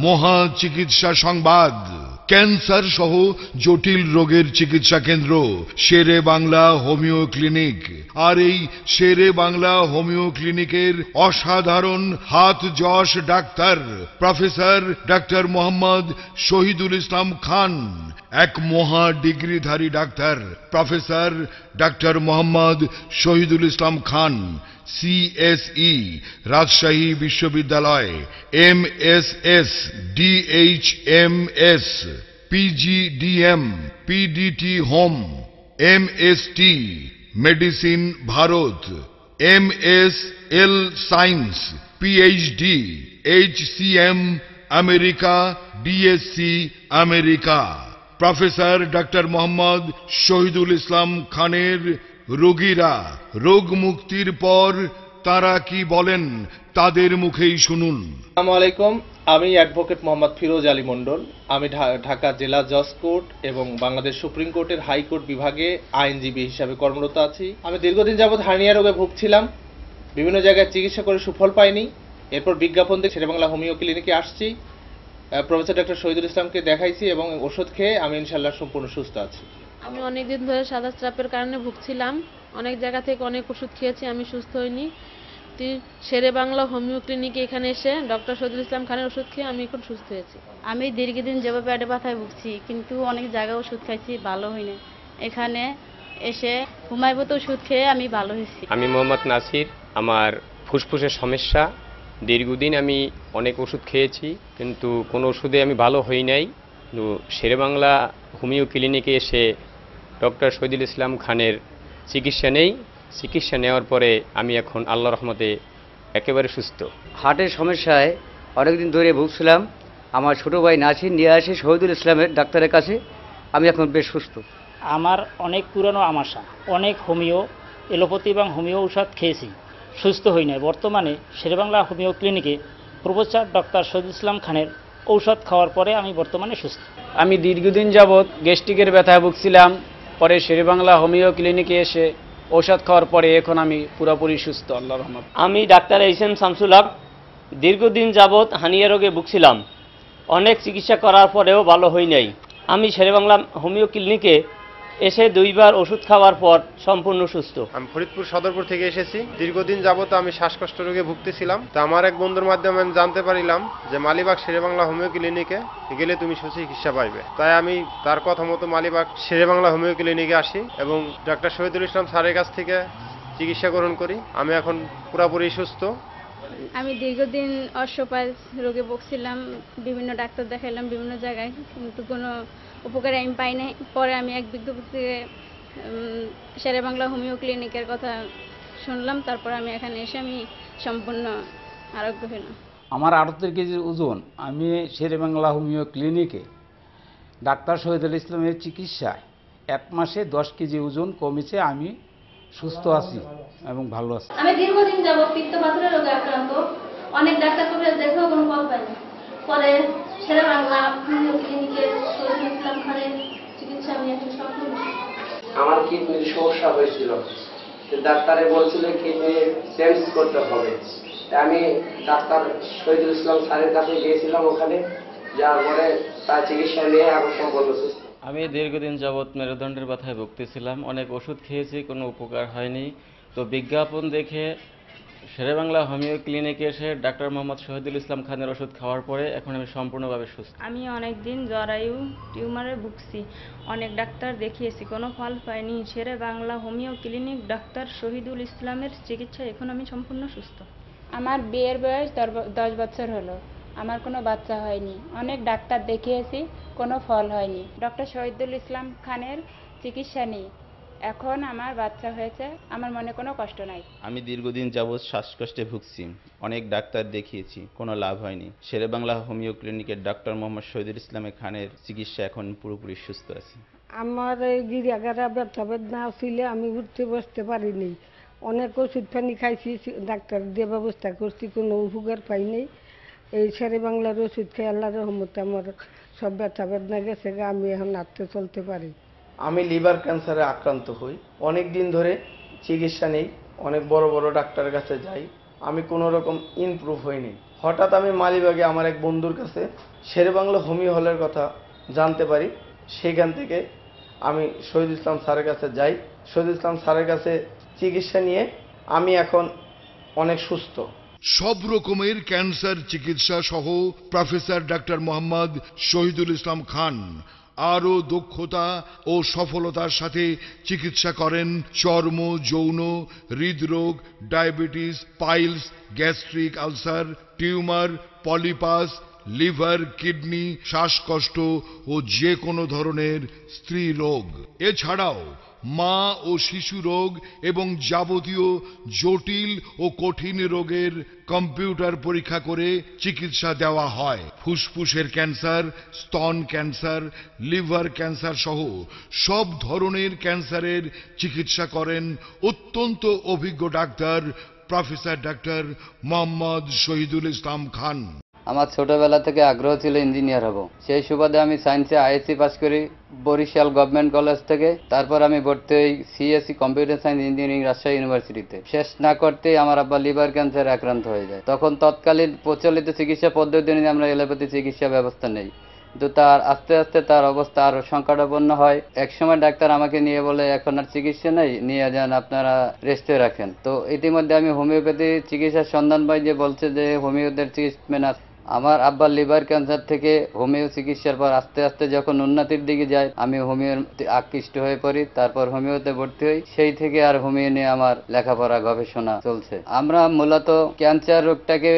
মহা চিকিৎসা সংবাদ। ক্যান্সার সহ জটিল রোগের চিকিৎসা কেন্দ্র শেরে বাংলা হোমিও ক্লিনিক। আর এই শেরে বাংলা হোমিও ক্লিনিকের অসাধারণ হাত যশ doctor professor doctor Mohammad Shahidul Islam Khan, এক মহা ডিগ্রিধারী doctor professor doctor Mohammad Shahidul Islam Khan, CSE Rajshahi বিশ্ববিদ্যালয়, MSS DHMS PGDM PDT home, MST medicine Bharat, MSL science PhD HCM America, DSc America. Professor doctor Mohammad Shahidul Islam খানের রোগীরা রোগ মুক্তির পর তারা কি বলেন তাদের মুখেই শুনুন। আসসালামু আলাইকুম, আমি অ্যাডভোকেট মোহাম্মদ ফিরোজ আলী মন্ডল। আমি ঢাকা জেলা জজ কোর্ট এবং বাংলাদেশ সুপ্রিম কোর্টের হাইকোর্ট বিভাগে আইনজীবী হিসাবে কর্মরত আছি। আমি দীর্ঘদিন যাবৎ হার্নিয়া রোগে ভুগছিলাম, বিভিন্ন জায়গায় চিকিৎসা করে সুফল পাইনি। এরপর বিজ্ঞাপন দেখে শেরেবাংলা হোমিও ক্লিনিকে আসছি, প্রফেসর ডক্টর শহীদুল ইসলামকে দেখাইছি এবং ওষুধ খেয়ে আমি ইনশাআল্লাহ সম্পূর্ণ সুস্থ আছি। আমি অনেকদিন ধরে সাদা চাপের কারণে ভুগছিলাম, অনেক জায়গা থেকে অনেক ওষুধ খেয়েছি, আমি সুস্থ হইনি। শেরে বাংলা হোমিও ক্লিনিকে এখানে এসে ডক্টর শহীদুল ইসলাম খানের ওষুধ খেয়ে আমি এখন সুস্থ হয়েছি। আমি দীর্ঘদিন যাবত পেটে ব্যথায় ভুগছি, কিন্তু অনেক জায়গায় ওষুধ খাইছি, ভালো হয়নি। এখানে এসে হুমায়ুতে ওষুধ খেয়ে আমি ভালো হয়েছি। আমি মোহাম্মদ নাসির। আমার ফুসফুসের সমস্যা, দীর্ঘদিন আমি অনেক ওষুধ খেয়েছি, কিন্তু কোনো ওষুধে আমি ভালো হই নাই। কিন্তু শেরে বাংলা হোমিও ক্লিনিকে এসে ডক্টর শহীদুল ইসলাম খানের চিকিৎসা নেওয়ার পরে আমি এখন আল্লাহর রহমতে একেবারে সুস্থ। হার্টের সমস্যায় অনেকদিন ধরে ভুগছিলাম, আমার ছোট ভাই নাসির নিয়ে আসে শহীদুল ইসলামের ডাক্তারের কাছে, আমি এখন বেশ সুস্থ। আমার অনেক পুরানো আমাশা, অনেক হোমিও এলোপ্যাথি এবং হোমিও ঔষধ খেয়েছি, সুস্থ হই নাই। বর্তমানে শেরেবাংলা হোমিও ক্লিনিকে প্রফেসর ডক্টর শহীদুল ইসলাম খানের ঔষধ খাওয়ার পরে আমি বর্তমানে সুস্থ। আমি দীর্ঘদিন যাবৎ গ্যাস্ট্রিকের ব্যথায় ভুগছিলাম, পরে শেরেবাংলা হোমিও ক্লিনিকে এসে ঔষধ খাওয়ার পরে এখন আমি পুরোপুরি সুস্থ, আল্লাহর রহমত। আমি ডাক্তার এইচএম শামসুল হক। দীর্ঘদিন যাবৎ হার্নিয়া রোগে ভুগছিলাম, অনেক চিকিৎসা করার পরেও ভালো হই নাই। আমি শেরেবাংলা হোমিও ক্লিনিকে এসে 2 বার ওষুধ খাওয়ার পর সম্পূর্ণ সুস্থ। আমি ফরিদপুর সদরপুর থেকে এসেছি। দীর্ঘদিন যাবত আমি শ্বাসকষ্ট রোগে ভুগতেছিলাম, তো আমার এক বন্ধুর মাধ্যমে আমি জানতে পারিলাম যে মালিবাগ শেরেবাংলা হোমিও ক্লিনিকে গেলে তুমি সুচিকিৎসা পাইবে। তাই আমি তার কথা মতো মালিবাগ শেরেবাংলা হোমিও ক্লিনিকে আসি এবং ডক্টর শহীদুল ইসলাম স্যারের কাছ থেকে চিকিৎসা গ্রহণ করি। আমি এখন পুরোপুরি সুস্থ। আমি দীর্ঘদিন অশ্বপাল রোগে ভুগছিলাম, বিভিন্ন ডাক্তার দেখাইলাম বিভিন্ন জায়গায়, কিন্তু কোনো উপকার আমি পাই নাই। পরে আমি এক বিজ্ঞপ্তি থেকে শেরে বাংলা হোমিও ক্লিনিকের কথা শুনলাম, তারপর আমি এখানে এসে আমি সম্পূর্ণ আরোগ্য হলাম। আমার 78 কেজির ওজন। আমি শেরে বাংলা হোমিও ক্লিনিকে ডাক্তার শহীদুল ইসলামের চিকিৎসায় 1 মাসে 10 কেজি ওজন কমেছে। আমি সুস্থ আছি এবং ভালো আছি। আমি দীর্ঘদিন যাবত পিত্ত পাথরের রোগে আক্রান্ত, অনেক ডাক্তার কবিরাজ দেখেও কোনো ফল পাইনি। পরে শেরে বাংলা হোমিও ক্লিনিকে শহীদুল ইসলাম খানের চিকিৎসা আমি এখন সফল। আমার কিডনির সমস্যা হয়েছিল, ডাক্তারে বলছিল কিডনি চেঞ্জ করতে হবে। আমি ডাক্তার শহীদুল ইসলাম স্যারের কাছে গিয়েছিলাম, ওখানে যাওয়ার পরে তার চিকিৎসা নিয়ে এখন সম্পূর্ণ সুস্থ। আমি দীর্ঘদিন যাবৎ মেরুদণ্ডের ব্যথায় ভুগতেছিলাম, অনেক ওষুধ খেয়েছি, কোনো উপকার হয়নি। তো বিজ্ঞাপন দেখে শেরেবাংলা হোমিও ক্লিনিকে এসে ডাক্তার মোহাম্মদ শহীদুল ইসলাম খানের ওষুধ খাওয়ার পরে এখন আমি সম্পূর্ণভাবে সুস্থ। আমি অনেকদিন জরায়ু টিউমারে ভুগছি, অনেক ডাক্তার দেখিয়েছি, কোনো ফল পাইনি। Shere Bangla homeo clinic doctor Shahidul ইসলামের চিকিৎসায় এখন আমি সম্পূর্ণ সুস্থ। আমার বিয়ের বয়স 10 বছর হলো, আমার কোনো বাচ্চা হয়নি, অনেক ডাক্তার দেখিয়েছি, কোনো ফল হয়নি। ডক্টর শহীদুল ইসলাম খানের চিকিৎসা নিই, এখন আমার বাচ্চা হয়েছে, আমার মনে কোনো কষ্ট নাই। আমি দীর্ঘদিন যাবৎ শ্বাসকষ্টে ভুগছি, অনেক ডাক্তার দেখিয়েছি, কোনো লাভ হয়নি। শেরে বাংলা হোমিও ক্লিনিকের ডাক্তার মোহাম্মদ শহীদুল ইসলাম খানের চিকিৎসা এখন পুরোপুরি সুস্থ আছি। আমার গিরাগারা ব্যথা বেদনা ছিল, আমি উঠতে বসতে পারিনি, অনেক ওষুধ পানি খাইছি, ডাক্তার দিয়ে ব্যবস্থা করছি, কোনো উপকার পাইনি। এই শেরে বাংলার ওষুধ খেয়ে আল্লাহর রহমতে আমার সব ব্যথা বেদনা গেছে, আমি এখন হাঁটতে চলতে পারি। আমি লিভার ক্যান্সারে আক্রান্ত হই, অনেক দিন ধরে চিকিৎসা নেই, অনেক বড় বড় ডাক্তারের কাছে যাই, আমি কোনো রকম ইমপ্রুভ হইনি। হঠাৎ আমি মালিবাগে আমার এক বন্ধুর কাছে শেরেবাংলা হোমিও হলের কথা জানতে পারি। সেখান থেকে আমি শহীদুল ইসলাম স্যারের কাছে যাই। শহীদুল ইসলাম স্যারের কাছে চিকিৎসা নিয়ে আমি এখন অনেক সুস্থ। সব রকমের ক্যান্সার চিকিৎসা সহ প্রফেসর ডাক্তার মোহাম্মদ শহীদুল ইসলাম খান আরও দক্ষতা ও সফলতার সাথে চিকিৎসা করেন চর্ম, যৌন, হৃদরোগ, diabetes, piles, gastric ulcer, tumour, polypus, liver, kidney, শ্বাসকষ্ট ও যে কোনো ধরনের স্ত্রী রোগ। এছাড়াও মা ও শিশু রোগ এবং যাবতীয় জটিল ও কঠিন রোগের কম্পিউটার পরীক্ষা করে চিকিৎসা দেওয়া হয়। ফুসফুসের ক্যান্সার, স্তন ক্যান্সার, লিভার ক্যান্সার সহ সব ধরনের ক্যান্সারের চিকিৎসা করেন অত্যন্ত অভিজ্ঞ doctor professor doctor Mohammad Shahidul Islam Khan. আমার ছোটবেলা থেকে আগ্রহ ছিল ইঞ্জিনিয়ার হব। সেই সুবাদে আমি সায়েন্সে আইএসসি পাস করি বরিশাল গভর্নমেন্ট কলেজ থেকে। তারপর আমি ভর্তি হই CSC computer science engineering Rajshahi ইউনিভার্সিটিতে। শেষ না করতেই আমার আব্বা লিভার ক্যান্সারে আক্রান্ত হয়ে যায়। তখন তৎকালীন প্রচলিত চিকিৎসা পদ্ধতি নিয়ে আমরা এলোপ্যাথি চিকিৎসা ব্যবস্থা নেই, কিন্তু তার আস্তে আস্তে তার অবস্থা আরো সংকটাপন্ন হয়। একসময় ডাক্তার আমাকে নিয়ে বলে, এখন আর চিকিৎসা নেই, নিয়ে যান, আপনারা রেস্টে রাখেন। তো ইতিমধ্যে আমি হোমিওপ্যাথি চিকিৎসার সন্ধান পাই, যে বলছে যে হোমিওদের ট্রিটমেন্ট আছে। আমার আব্বার লিভার ক্যান্সার থেকে হোমিও চিকিৎসার পর আস্তে আস্তে যখন উন্নতির দিকে যায়, আমি হোমিওর আকৃষ্ট হয়ে পড়ি। তারপর হোমিওতে ভর্তি হই। সেই থেকে আর হোমিও নিয়ে আমার লেখাপড়া গবেষণা চলছে। আমরা মূলত ক্যান্সার রোগটাকে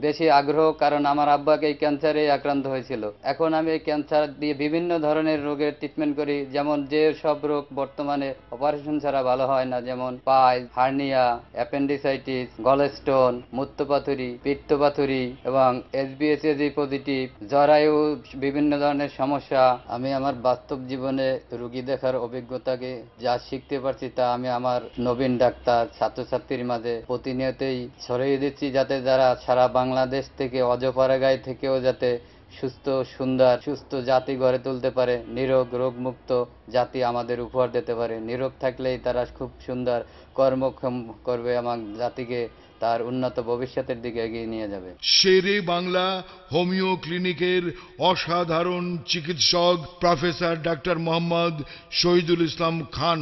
বেশি আগ্রহ, কারণ আমার আব্বাকে এই ক্যান্সারে আক্রান্ত হয়েছিল। এখন আমি এই ক্যান্সার দিয়ে বিভিন্ন ধরনের রোগের ট্রিটমেন্ট করি, যেমন যে সব রোগ বর্তমানে অপারেশন ছাড়া ভালো হয় না, যেমন পাইলস, হার্নিয়া, অ্যাপেন্ডিসাইটিস, গলস্টোন, মূত্রপাথুরি, পিত্তপাথুরি এবং SBSAG পজিটিভ, জরায়ু, বিভিন্ন ধরনের সমস্যা। আমি আমার বাস্তব জীবনে রোগী দেখার অভিজ্ঞতাকে যা শিখতে পারছি তা আমি আমার নবীন ডাক্তার ছাত্রছাত্রীর মাঝে প্রতিনিয়তই ছড়িয়ে দিচ্ছি, যাতে যারা সারা বাংলাদেশ থেকে অজপাড়াগাঁয় থেকেও যাতে সুস্থ, সুন্দর, সুস্থ জাতি গড়ে তুলতে পারে, নিরোগ, রোগমুক্ত জাতি আমাদের উপহার দিতে পারে। নিরোগ থাকলেই তারা খুব সুন্দর কর্মক্ষম করবে, আমার জাতিকে তার উন্নত ভবিষ্যতের দিকে এগিয়ে নিয়ে যাবে। শেরে বাংলা হোমিও ক্লিনিকের অসাধারণ চিকিৎসক প্রফেসর ডাক্তার মোহাম্মদ শহীদুল ইসলাম খান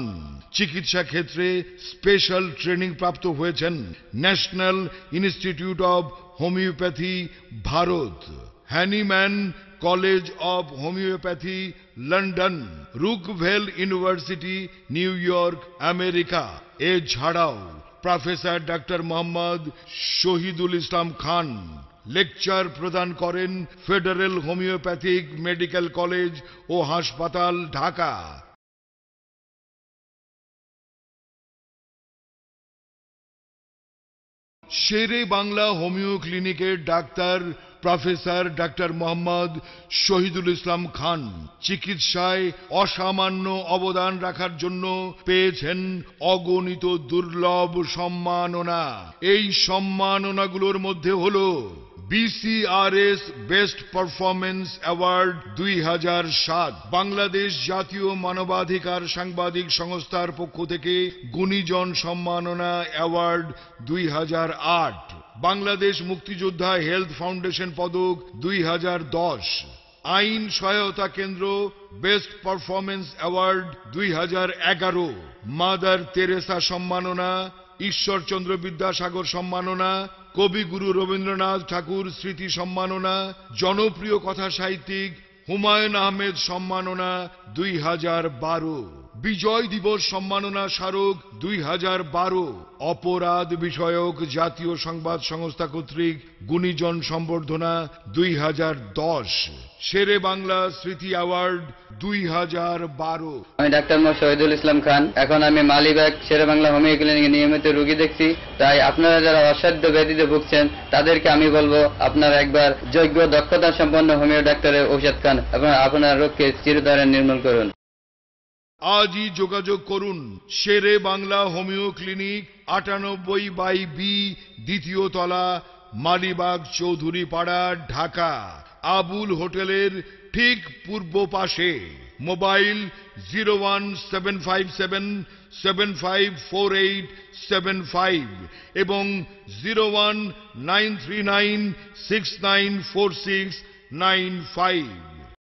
চিকিৎসা ক্ষেত্রে স্পেশাল ট্রেনিং প্রাপ্ত হয়েছেন national institute of homeopathy, Bharat, Hahnemann college of homeopathy, London, Rockwell university, New York, America. এছাড়াও professor doctor Mohammad Shahidul Islam Khan lecture প্রদান করেন ফেডারেল হোমিওপ্যাথিক মেডিকেল কলেজ ও হাসপাতাল, ঢাকা। শেরে বাংলা হোমিও ক্লিনিকের doctor professor doctor Mohammad Shahidul Islam Khan চিকিৎসায় অসামান্য অবদান রাখার জন্য পেয়েছেন অগণিত দুর্লভ সম্মাননা। এই সম্মাননাগুলোর মধ্যে হলো BCRS best performance award 2007, Bangladesh জাতীয় মানবাধিকার সাংবাদিক সংস্থার পক্ষ থেকে গুণীজন সম্মাননা অ্যাওয়ার্ড 2008, বাংলাদেশ মুক্তিযোদ্ধা হেলথ ফাউন্ডেশন পদক 2010, আইন সহায়তা কেন্দ্র best performance award 2011, mother Teresa সম্মাননা, ঈশ্বরচন্দ্র বিদ্যাসাগর সম্মাননা, কবিগুরু রবীন্দ্রনাথ ঠাকুর স্মৃতি সম্মাননা, জনপ্রিয় কথা সাহিত্যিক হুমায়ুন আহমেদ সম্মাননা 2012, বিজয় দিবস সম্মাননা স্মারক 2012, অপরাধ বিষয়ক জাতীয় সংবাদ সংস্থা কর্তৃক গুণীজন সম্বর্ধনা 2010, শেরে বাংলা স্মৃতি অ্যাওয়ার্ড 2012। আমি ডাক্তার মোহাম্মদ শহীদুল ইসলাম খান। এখন আমি মালিবাগ শেরে বাংলা হোমিও ক্লিনিকে নিয়মিত রোগী দেখছি। তাই আপনারা যারা অসাধ্য ব্যাধিতে ভুগছেন তাদেরকে আমি বলবো, আপনারা একবার যোগ্য, দক্ষতা সম্পন্ন হোমিও ডাক্তারের ঔষধ খান এবং আপনার রোগকে চিরতরে নির্মূল করুন। আজই যোগাযোগ করুন শেরে বাংলা হোমিও ক্লিনিক, 98/B, দ্বিতীয় তলা, মালিবাগ চৌধুরী পাড়া, ঢাকা, আবুল হোটেলের ঠিক পূর্ব পাশে। মোবাইল 01757754875 এবং 01939694695।